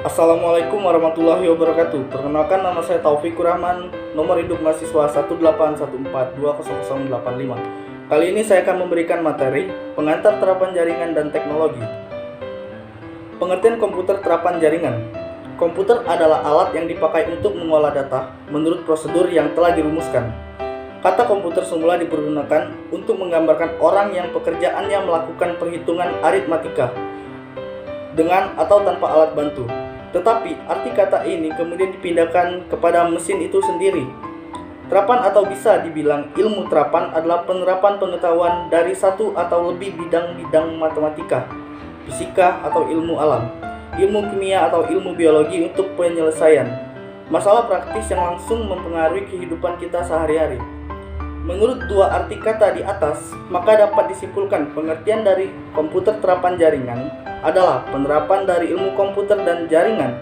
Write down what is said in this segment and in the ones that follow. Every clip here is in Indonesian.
Assalamualaikum warahmatullahi wabarakatuh. Perkenalkan, nama saya Taufikur Rahman, nomor induk mahasiswa 181420085. Kali ini saya akan memberikan materi pengantar terapan jaringan dan teknologi. Pengertian komputer terapan jaringan. Komputer adalah alat yang dipakai untuk mengolah data menurut prosedur yang telah dirumuskan. Kata komputer semula dipergunakan untuk menggambarkan orang yang pekerjaannya melakukan perhitungan aritmatika dengan atau tanpa alat bantu. Tetapi arti kata ini kemudian dipindahkan kepada mesin itu sendiri. Terapan atau bisa dibilang ilmu terapan adalah penerapan pengetahuan dari satu atau lebih bidang-bidang matematika, fisika atau ilmu alam, ilmu kimia atau ilmu biologi untuk penyelesaian masalah praktis yang langsung mempengaruhi kehidupan kita sehari-hari. Menurut dua arti kata di atas, maka dapat disimpulkan pengertian dari komputer terapan jaringan adalah penerapan dari ilmu komputer dan jaringan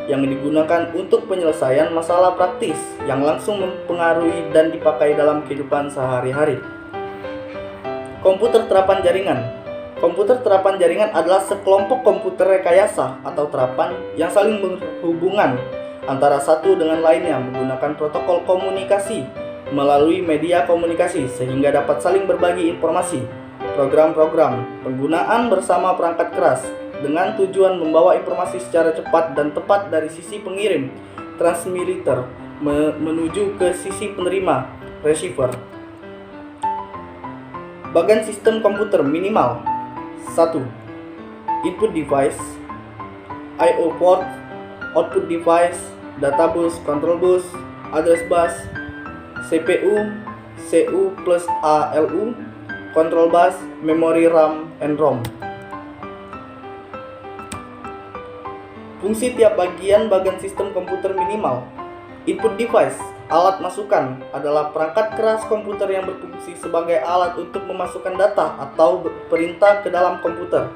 yang digunakan untuk penyelesaian masalah praktis yang langsung mempengaruhi dan dipakai dalam kehidupan sehari-hari. Komputer terapan jaringan. Komputer terapan jaringan adalah sekelompok komputer rekayasa atau terapan yang saling berhubungan antara satu dengan lainnya menggunakan protokol komunikasi melalui media komunikasi sehingga dapat saling berbagi informasi. Program-program penggunaan bersama perangkat keras dengan tujuan membawa informasi secara cepat dan tepat dari sisi pengirim transmitter menuju ke sisi penerima receiver. Bagian sistem komputer minimal 1. Input device, I/O port, output device, data bus, control bus, address bus, CPU, CU plus ALU, control bus, memory RAM, and ROM. Fungsi tiap bagian sistem komputer minimal. Input device, alat masukan, adalah perangkat keras komputer yang berfungsi sebagai alat untuk memasukkan data atau perintah ke dalam komputer.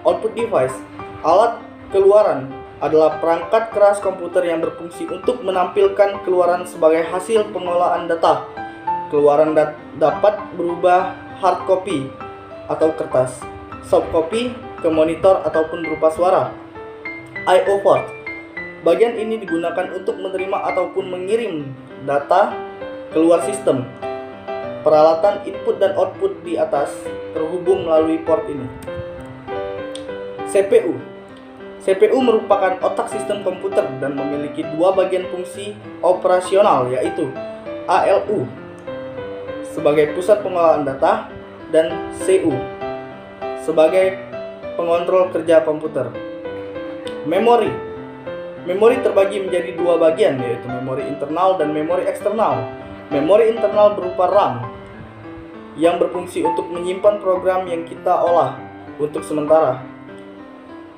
Output device, alat keluaran, adalah perangkat keras komputer yang berfungsi untuk menampilkan keluaran sebagai hasil pengolahan data. Keluaran dapat berubah hard copy atau kertas, soft copy ke monitor ataupun berupa suara. I/O port, bagian ini digunakan untuk menerima ataupun mengirim data keluar sistem. Peralatan input dan output di atas terhubung melalui port ini. CPU. CPU merupakan otak sistem komputer dan memiliki dua bagian fungsi operasional, yaitu ALU sebagai pusat pengolahan data dan CU sebagai pengontrol kerja komputer. Memori. Memori terbagi menjadi dua bagian, yaitu memori internal dan memori eksternal. Memori internal berupa RAM yang berfungsi untuk menyimpan program yang kita olah untuk sementara,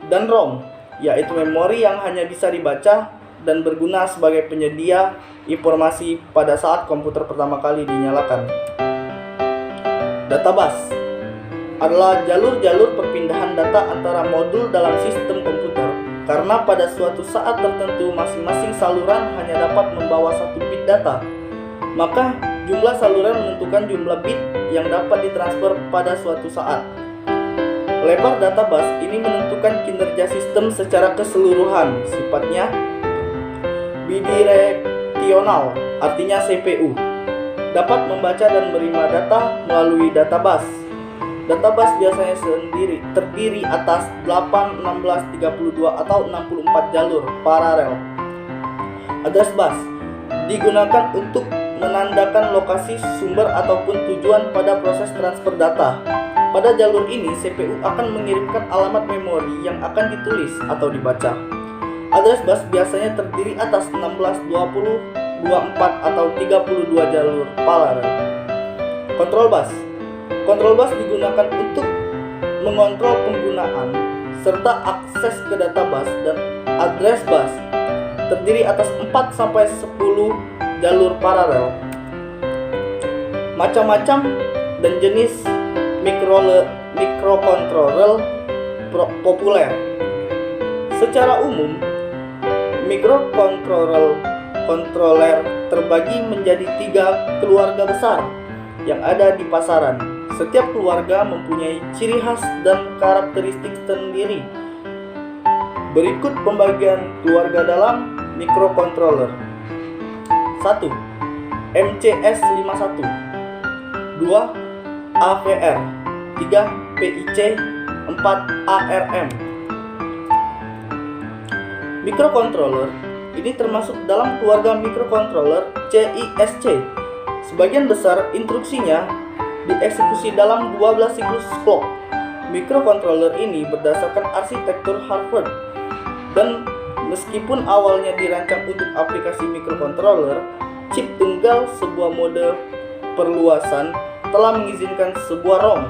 dan ROM, yaitu memori yang hanya bisa dibaca dan berguna sebagai penyedia informasi pada saat komputer pertama kali dinyalakan. Data bus adalah jalur-jalur perpindahan data antara modul dalam sistem komputer, karena pada suatu saat tertentu masing-masing saluran hanya dapat membawa satu bit data. Maka jumlah saluran menentukan jumlah bit yang dapat ditransfer pada suatu saat. Lebar data bus ini menentukan kinerja sistem secara keseluruhan. Sifatnya bidireksional, artinya CPU dapat membaca dan menerima data melalui data bus. Data bus biasanya terdiri atas 8, 16, 32 atau 64 jalur paralel. Address bus digunakan untuk menandakan lokasi sumber ataupun tujuan pada proses transfer data. Pada jalur ini, CPU akan mengirimkan alamat memori yang akan ditulis atau dibaca. Address bus biasanya terdiri atas 16, 20, 24 atau 32 jalur paralel. Control bus. Control bus digunakan untuk mengontrol penggunaan serta akses ke database, dan address bus terdiri atas 4 sampai 10 jalur paralel. Macam-macam dan jenis mikrokontroler populer. Secara umum, mikrokontroler terbagi menjadi 3 keluarga besar yang ada di pasaran. Setiap keluarga mempunyai ciri khas dan karakteristik sendiri. Berikut pembagian keluarga dalam microcontroller. 1. MCS51, 2. AVR, 3. PIC, 4. ARM. Microcontroller ini termasuk dalam keluarga microcontroller CISC. Sebagian besar instruksinya dieksekusi dalam 12 siklus clock. Microcontroller ini berdasarkan arsitektur Harvard, dan meskipun awalnya dirancang untuk aplikasi microcontroller, chip tunggal sebuah mode perluasan telah mengizinkan sebuah ROM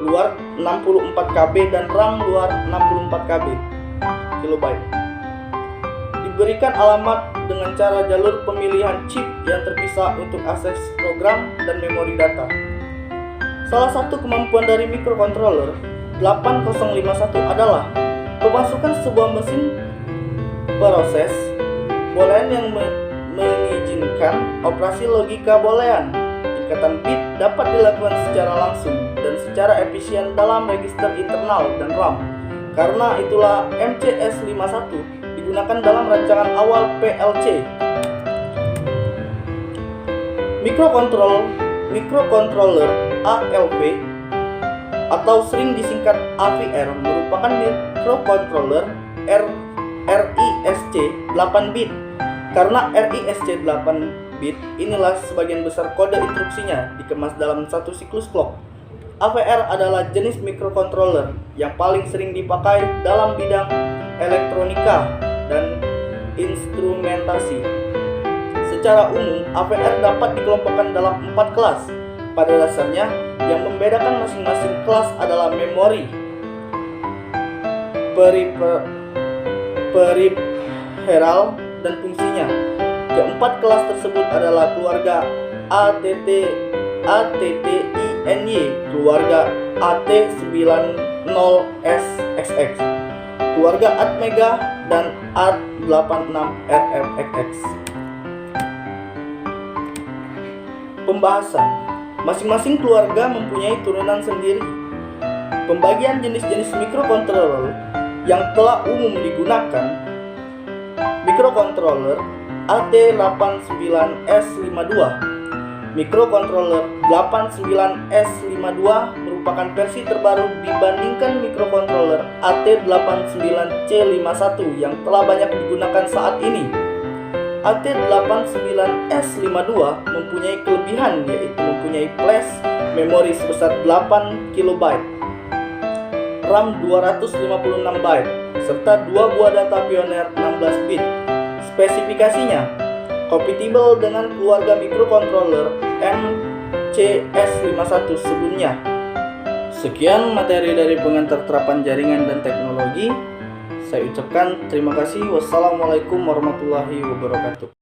luar 64 KB dan RAM luar 64 KB kilobyte. Diberikan alamat dengan cara jalur pemilihan chip yang terpisah untuk akses program dan memori data. Salah satu kemampuan dari microcontroller 8051 adalah pemasukan sebuah mesin proses boolean yang mengizinkan operasi logika boolean. Ikatan bit dapat dilakukan secara langsung dan secara efisien dalam register internal dan RAM. Karena itulah MCS51 digunakan dalam rancangan awal PLC. Microcontroller ALP atau sering disingkat AVR merupakan microcontroller RISC 8 bit. Karena RISC 8 bit, inilah sebagian besar kode instruksinya dikemas dalam satu siklus clock. AVR adalah jenis microcontroller yang paling sering dipakai dalam bidang elektronika dan instrumentasi. Secara umum, AVR dapat dikelompokkan dalam 4 kelas. Pada dasarnya, yang membedakan masing-masing kelas adalah memori, peripheral, dan fungsinya. Keempat kelas tersebut adalah keluarga ATTINY, keluarga AT90SXX, keluarga ATmega, dan AT86RFXX. Pembahasan. Masing-masing keluarga mempunyai turunan sendiri. Pembagian jenis-jenis microcontroller yang telah umum digunakan. Microcontroller AT89S52. Microcontroller 89S52 merupakan versi terbaru dibandingkan microcontroller AT89C51 yang telah banyak digunakan saat ini. AT89S52 mempunyai kelebihan, yaitu mempunyai flash memori sebesar 8 KB, RAM 256 byte, serta 2 buah data pioner 16 bit. Spesifikasinya kompatibel dengan keluarga microcontroller MCS51 sebelumnya. Sekian materi dari pengantar terapan jaringan dan teknologi. Saya ucapkan terima kasih. Wassalamualaikum warahmatullahi wabarakatuh.